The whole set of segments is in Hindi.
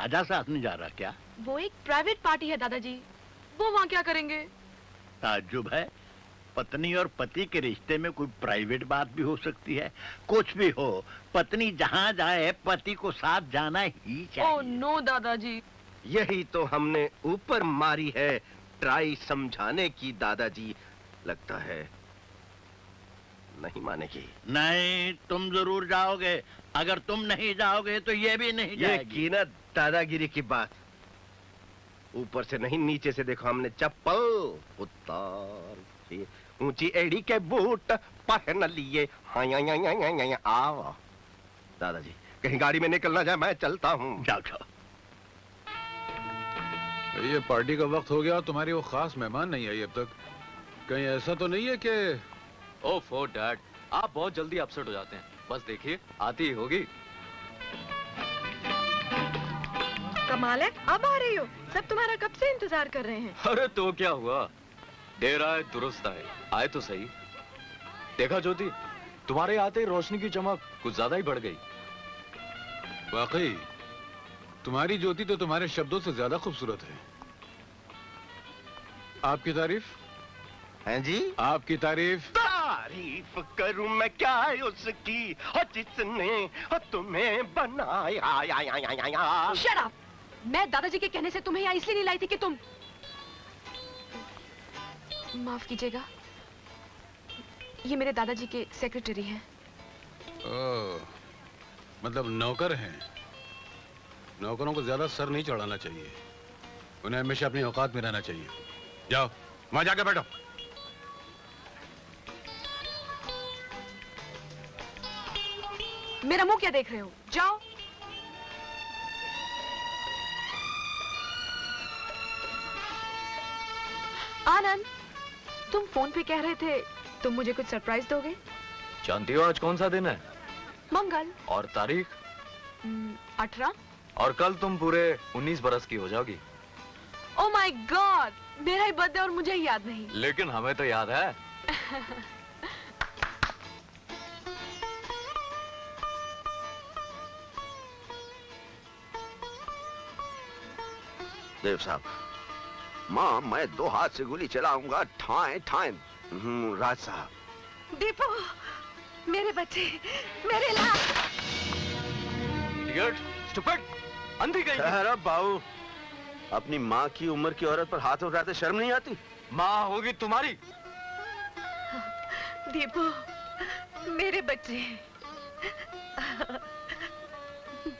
राजा साथ नहीं जा रहा क्या? वो एक प्राइवेट पार्टी है दादाजी, वो वहाँ क्या करेंगे? ताज्जुब है, पत्नी और पति के रिश्ते में कोई प्राइवेट बात भी हो सकती है। कुछ भी हो, पत्नी जहाँ जाए पति को साथ जाना ही चाहिए। ओह नो दादाजी। यही तो हमने ऊपर मारी है ट्राई समझाने की दादाजी, लगता है नहीं मानेगी। नहीं, तुम जरूर जाओगे। अगर तुम नहीं जाओगे तो ये भी नहीं जाएगी। ये की ना दादागिरी की बात। ऊपर से नहीं नीचे से देखो, हमने चप्पल उतार ऊंची एड़ी के बूट पहन लिए। हाँ आओ दादाजी, कहीं गाड़ी में निकल ना जाए, मैं चलता हूँ। जाओ जाओ। ये पार्टी का वक्त हो गया, तुम्हारी वो खास मेहमान नहीं आई अब तक। कहीं ऐसा तो नहीं है कि ओह डैड, आप बहुत जल्दी अपसेट हो जाते हैं। बस देखिए आती ही होगी। कमाल है, अब आ रही हो। सब तुम्हारा कब से इंतजार कर रहे हैं। अरे तो क्या हुआ, देर आए दुरुस्त आए। आए तो सही। देखा ज्योति, तुम्हारे आते ही रोशनी की चमक कुछ ज्यादा ही बढ़ गई। वाकई तुम्हारी ज्योति तो तुम्हारे शब्दों से ज्यादा खूबसूरत है। आपकी तारीफ? हैं जी? आपकी तारीफ? तारीफ करूं मैं क्या उसकी, जिसने तुम्हें बनाया। Shut up! मैं दादाजी के कहने से तुम्हें यहाँ इसलिए नहीं लाई थी कि तुम... माफ कीजिएगा, ये मेरे दादाजी के सेक्रेटरी हैं। ओह, मतलब नौकर हैं। नौकरों को ज्यादा सर नहीं चढ़ाना चाहिए, उन्हें हमेशा अपनी औकात में रहना चाहिए। जाओ वहां जाके बैठो। मेरा मुंह क्या देख रहे हो, जाओ। आनंद, तुम फोन पे कह रहे थे तुम मुझे कुछ सरप्राइज दोगे। जानती हो आज कौन सा दिन है? मंगल। और तारीख? 18। और कल तुम पूरे 19 बरस की हो जाओगी। ओह माय गॉड, मेरा ही बर्थडे और मुझे ही याद नहीं। लेकिन हमें तो याद है। देव साहब, माँ मैं 2 हाथ से गोली चलाऊंगा, ठाए ठाए। राज साहब। दीपू, मेरे बच्चे, मेरे लाल। इडियट, स्टूपिड, अंधी गई। अरे बाबू, अपनी माँ की उम्र की औरत पर हाथ उठाते शर्म नहीं आती? माँ होगी तुम्हारी। दीपू, मेरे बच्चे,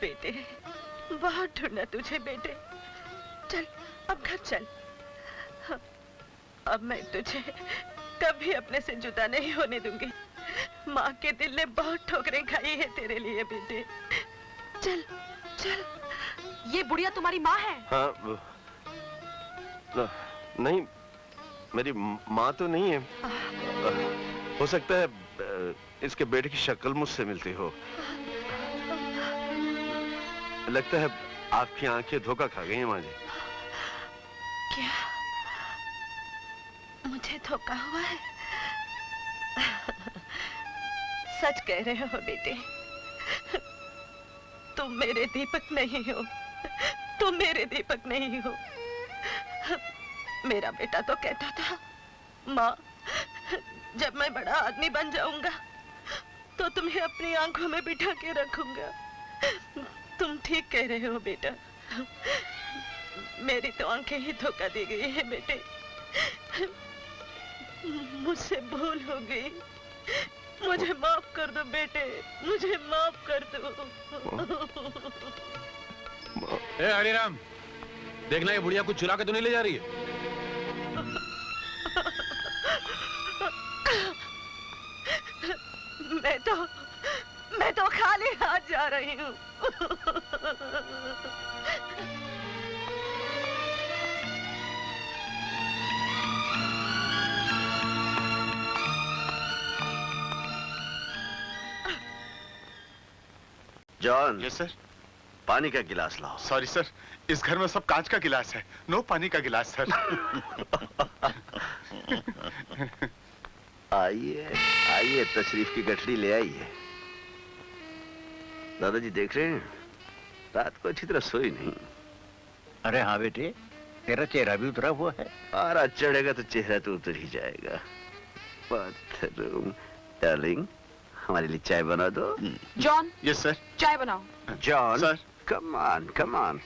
बेटे, बहुत ढूंढा तुझे बेटे। चल अब घर चल। अब मैं तुझे कभी अपने से जुदा नहीं होने दूंगी। माँ के दिल ने बहुत ठोकरें खाई है तेरे लिए बेटे। चल चल। ये बुढ़िया तुम्हारी माँ है? हाँ, नहीं, मेरी माँ तो नहीं है। हो सकता है इसके बेटे की शक्ल मुझसे मिलती हो। लगता है आपकी आंखें धोखा खा गई हैं माँ जी। क्या मुझे धोखा हुआ है? सच कह रहे हो बेटे, तुम मेरे दीपक नहीं हो, तुम मेरे दीपक नहीं हो। मेरा बेटा तो कहता था, माँ जब मैं बड़ा आदमी बन जाऊंगा तो तुम्हें अपनी आंखों में बिठा के रखूंगा। तुम ठीक कह रहे हो बेटा, मेरी तो आंखें ही धोखा दे गई है बेटे। मुझसे भूल हो गई, मुझे माफ कर दो बेटे, मुझे माफ कर दो। ए हरिराम, देखना ये बुढ़िया कुछ चुरा के तो नहीं ले जा रही है? मैं तो खाली हाथ जा रही हूँ। जॉन। Yes sir. पानी का गिलास लाओ। सॉरी सर, इस घर में सब कांच का गिलास है, नो पानी का गिलास सर। आइए आइए, तशरीफ की गठरी ले आइए। दादाजी देख रहे हैं, रात को अच्छी तरह सोई नहीं। अरे हाँ बेटे, तेरा चेहरा भी उतरा हुआ है। पारा चढ़ेगा तो चेहरा तो उतर ही जाएगा। बाथरूम डार्लिंग, हमारे लिए चाय बना दो। John, yes sir. चाय बनाओ। John, sir. Come on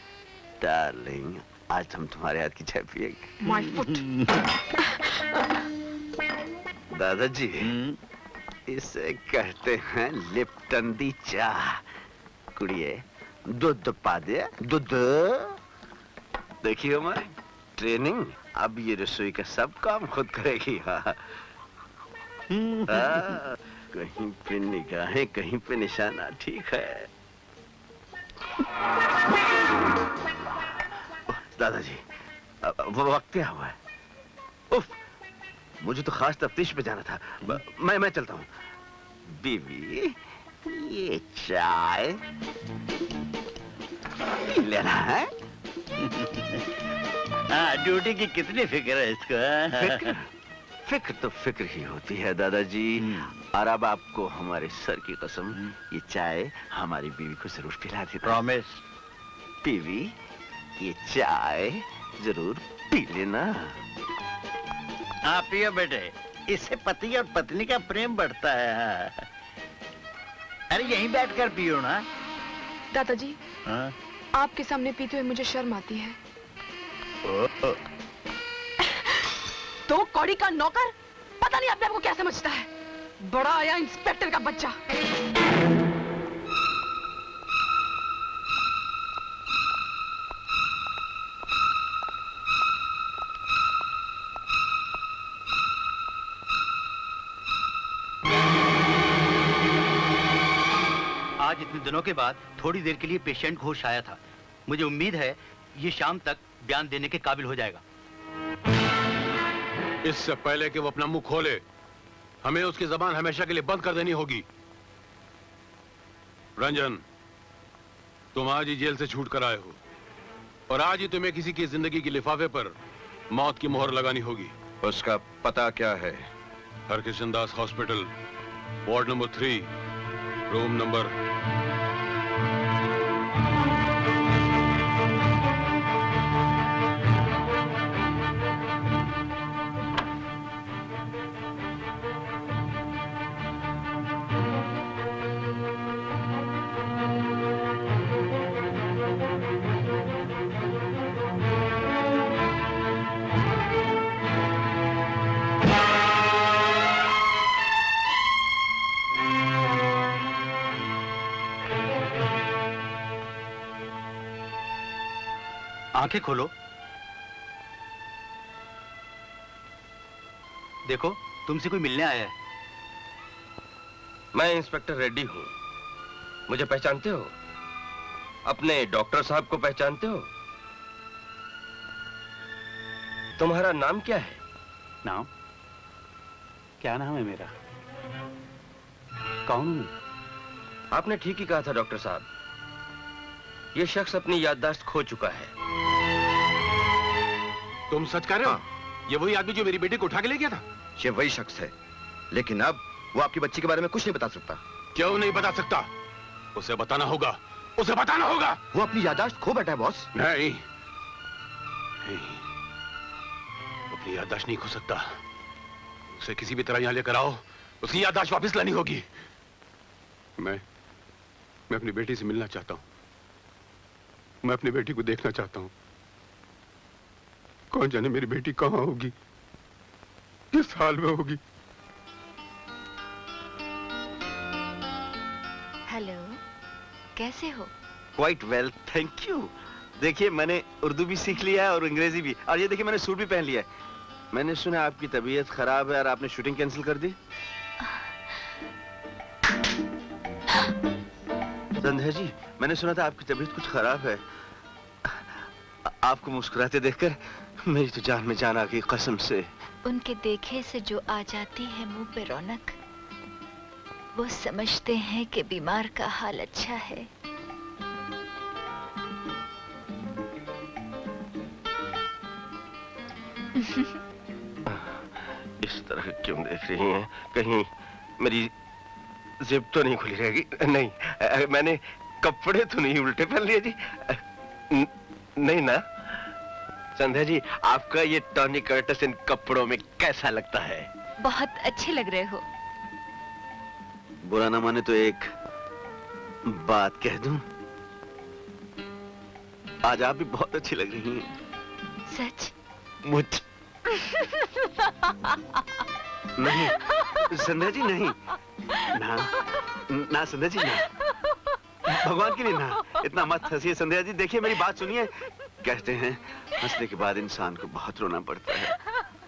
darling, आज हम तुम्हारे हाथ की चाय पिएंगे। My foot. दादाजी, इसे कहते हैं लिप्टन दी चाह। कुड़िए, दूध पा दे, दूध। देखिए हमारी ट्रेनिंग, अब ये रसोई का सब काम खुद करेगी। हाँ। कहीं पे निगाहें, कहीं पे निशाना, ठीक है। दादाजी, वो वक्त क्या हुआ है? उफ, मुझे तो खास तफ्तीश पे जाना था। मैं चलता हूँ। बीवी, ये चाय पी लेना है। हाँ, ड्यूटी की कितनी फिक्र है इसको? फिक्र तो फिक्र ही होती है दादाजी। और अब आपको हमारे सर की कसम, ये चाय हमारी बीवी को जरूर पिला देना। प्रॉमिस। बीवी, ये चाय जरूर पी लेना। हाँ पियो बेटे, इससे पति और पत्नी का प्रेम बढ़ता है। अरे यहीं बैठकर पियो ना। दादाजी, हाँ? आपके सामने पीते हुए मुझे शर्म आती है। तो कौड़ी का नौकर पता नहीं अपने आप को क्या समझता है। बड़ा आया इंस्पेक्टर का बच्चा। आज इतने दिनों के बाद थोड़ी देर के लिए पेशेंट होश आया था। मुझे उम्मीद है ये शाम तक बयान देने के काबिल हो जाएगा। इससे पहले कि वो अपना मुंह खोले, हमें उसकी जबान हमेशा के लिए बंद कर देनी होगी। रंजन, तुम आज ही जेल से छूट कर आए हो और आज ही तुम्हें किसी की जिंदगी के लिफाफे पर मौत की मोहर लगानी होगी। उसका पता क्या है? Harkishan Das hospital, ward number 3, room number. आंखें खोलो। देखो, तुमसे कोई मिलने आया है। मैं इंस्पेक्टर रेड्डी हूँ। मुझे पहचानते हो? अपने डॉक्टर साहब को पहचानते हो? तुम्हारा नाम क्या है? नाम? क्या नाम है मेरा? कौन हूं? आपने ठीक ही कहा था डॉक्टर साहब। ये शख्स अपनी याददाश्त खो चुका है। तुम सच कह रहे हो? हाँ। ये वही आदमी जो मेरी बेटी को उठा के ले गया था? ये वही शख्स है, लेकिन अब वो आपकी बच्ची के बारे में कुछ नहीं बता सकता। क्यों नहीं बता सकता? उसे बताना होगा, उसे बताना होगा। वो अपनी याददाश्त खो बैठा है बॉस। नहीं, नहीं, अपनी याददाश्त नहीं खो सकता। उसे किसी भी तरह यहाँ लेकर आओ, उसकी याददाश्त वापस लानी होगी। मैं अपनी बेटी से मिलना चाहता हूँ। मैं अपनी बेटी को देखना चाहता हूँ। कौन जाने मेरी बेटी कहाँ होगी, किस हाल में होगी। हेलो, कैसे हो? Quite well, thank you. देखिए, मैंने उर्दू भी सीख लिया है और अंग्रेजी भी। और ये देखिए, मैंने सूट भी पहन लिया है। मैंने सुना आपकी तबीयत खराब है और आपने शूटिंग कैंसिल कर दी। संध्या जी, मैंने सुना था आपकी तबीयत कुछ खराब है। आपको मुस्कुराते देखकर मेरी तो जान में जान आ गई, कसम से। उनके देखे से जो आ जाती है मुंह पे रौनक, वो समझते हैं कि बीमार का हाल अच्छा है। इस तरह क्यों देख रही हैं? कहीं मेरी जिब तो नहीं खुली रहेगी? नहीं, मैंने कपड़े तो नहीं उल्टे पहन लिए जी? नहीं ना? संध्या जी, आपका ये टॉनी कर्टस इन कपड़ों में कैसा लगता है? बहुत अच्छे लग रहे हो। बुरा ना माने तो एक बात कह दूं? आज आप भी बहुत अच्छी लग रही हैं। सच? मुझ नहीं संध्या जी, नहीं ना ना संध्या जी, ना भगवान के लिए ना, इतना मत हंसिए संध्या जी। देखिए मेरी बात सुनिए, कहते हैं हंसने के बाद इंसान को बहुत रोना पड़ता है,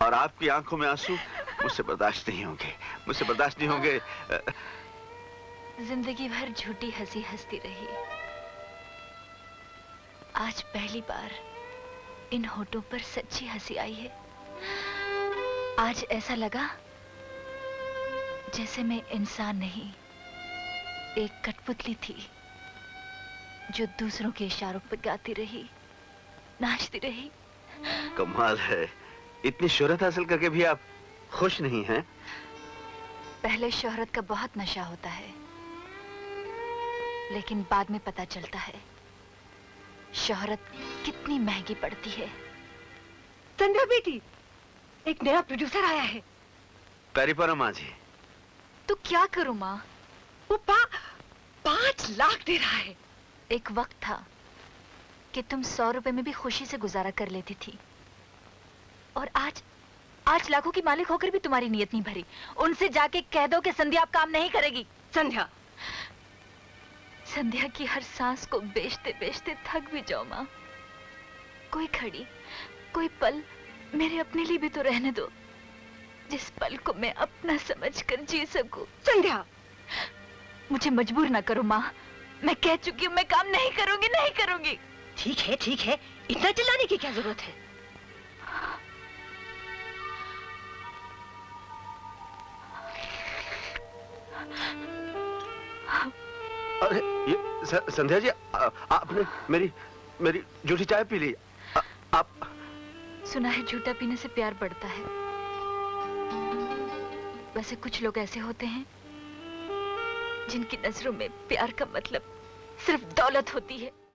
और आपकी आंखों में आंसू मुझसे बर्दाश्त नहीं होंगे, मुझसे बर्दाश्त नहीं होंगे। जिंदगी भर झूठी हंसी हंसती रही, आज पहली बार इन होठों पर सच्ची हंसी आई है। आज ऐसा लगा जैसे मैं इंसान नहीं, एक कठपुतली थी जो दूसरों के इशारों पर गाती रही, नाचती रही। कमाल है, इतनी शोहरत हासिल करके भी आप खुश नहीं हैं? पहले शोहरत का बहुत नशा होता है, लेकिन बाद में पता चलता है शोहरत कितनी महंगी पड़ती है। संध्या बेटी, एक नया प्रोड्यूसर आया है। पैरीपरा माँ जी। तो क्या करूं माँ? वो 5 लाख दे रहा है। एक वक्त था कि तुम 100 रुपए में भी खुशी से गुजारा कर लेती थी, और आज लाखों की मालिक होकर भी तुम्हारी नीयत नहीं भरी। उनसे जाके कह दो कि संध्या अब काम नहीं करेगी। संध्या की हर सांस को बेचते बेचते थक भी जाओ माँ। कोई घड़ी, कोई पल मेरे अपने लिए भी तो रहने दो, जिस पल को मैं अपना समझकर जी सकूं। संध्या, मुझे मजबूर ना करो माँ, मैं कह चुकी हूँ मैं काम नहीं करूंगी, नहीं करूंगी। ठीक है, इतना चिल्लाने की क्या जरूरत है? अरे ये संध्या जी, आपने मेरी झूठी चाय पी ली। आप सुना है झूठा पीने से प्यार बढ़ता है। वैसे कुछ लोग ऐसे होते हैं जिनकी नजरों में प्यार का मतलब सिर्फ दौलत होती है।